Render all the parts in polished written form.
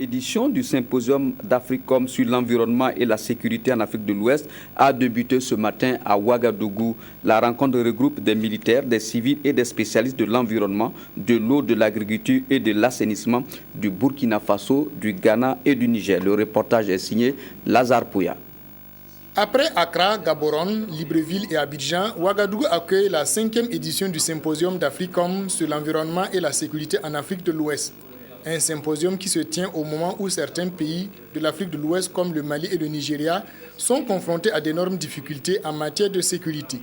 Édition du symposium d'Africom sur l'environnement et la sécurité en Afrique de l'Ouest a débuté ce matin à Ouagadougou. La rencontre regroupe des militaires, des civils et des spécialistes de l'environnement, de l'eau, de l'agriculture et de l'assainissement du Burkina Faso, du Ghana et du Niger. Le reportage est signé Lazare Pouya. Après Accra, Gaborone, Libreville et Abidjan, Ouagadougou accueille la 5e édition du symposium d'Africom sur l'environnement et la sécurité en Afrique de l'Ouest. Un symposium qui se tient au moment où certains pays de l'Afrique de l'Ouest, comme le Mali et le Nigeria, sont confrontés à d'énormes difficultés en matière de sécurité.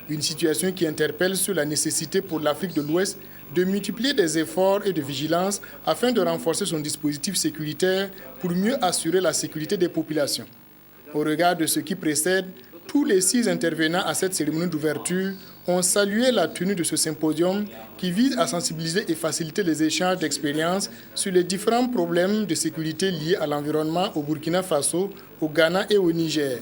Une situation qui interpelle sur la nécessité pour l'Afrique de l'Ouest de multiplier des efforts et de vigilance afin de renforcer son dispositif sécuritaire pour mieux assurer la sécurité des populations. Au regard de ce qui précède, tous les 6 intervenants à cette cérémonie d'ouverture ont salué la tenue de ce symposium qui vise à sensibiliser et faciliter les échanges d'expériences sur les différents problèmes de sécurité liés à l'environnement au Burkina Faso, au Ghana et au Niger.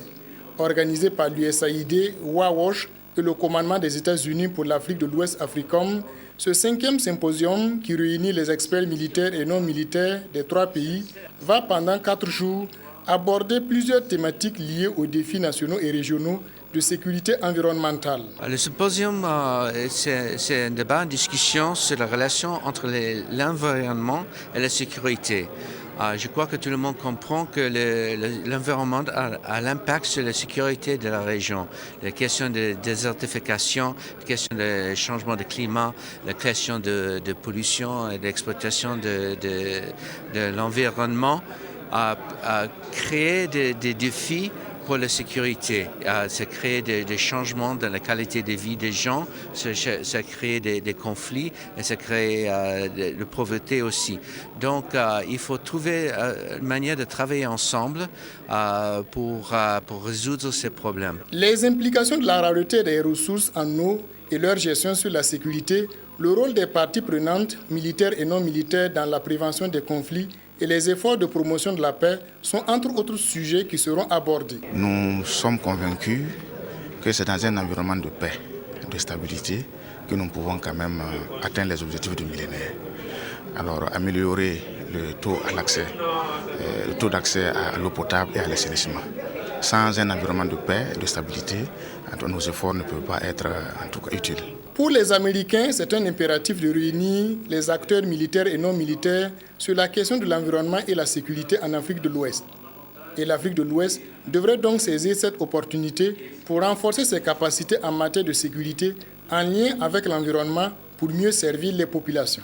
Organisé par l'USAID, WAWOSH et le commandement des États-Unis pour l'Afrique de l'Ouest Africom, ce 5e symposium qui réunit les experts militaires et non militaires des 3 pays va pendant 4 jours aborder plusieurs thématiques liées aux défis nationaux et régionaux de sécurité environnementale. Le symposium, c'est un débat, une discussion sur la relation entre l'environnement et la sécurité. Je crois que tout le monde comprend que l'environnement a l'impact sur la sécurité de la région. La question de désertification, la question de changement de climat, la question de pollution et d'exploitation de l'environnement a créé des défis pour la sécurité. Ça crée des changements dans la qualité de vie des gens, ça crée des conflits et ça crée de la pauvreté aussi. Donc il faut trouver une manière de travailler ensemble pour résoudre ces problèmes. Les implications de la rareté des ressources en eau et leur gestion sur la sécurité, le rôle des parties prenantes, militaires et non militaires, dans la prévention des conflits et les efforts de promotion de la paix sont entre autres sujets qui seront abordés. Nous sommes convaincus que c'est dans un environnement de paix, de stabilité, que nous pouvons quand même atteindre les objectifs du millénaire. Alors améliorer le taux d'accès à l'eau potable et à l'assainissement. Sans un environnement de paix et de stabilité, nos efforts ne peuvent pas être en tout cas utiles. Pour les Américains, c'est un impératif de réunir les acteurs militaires et non militaires sur la question de l'environnement et la sécurité en Afrique de l'Ouest. Et l'Afrique de l'Ouest devrait donc saisir cette opportunité pour renforcer ses capacités en matière de sécurité en lien avec l'environnement pour mieux servir les populations.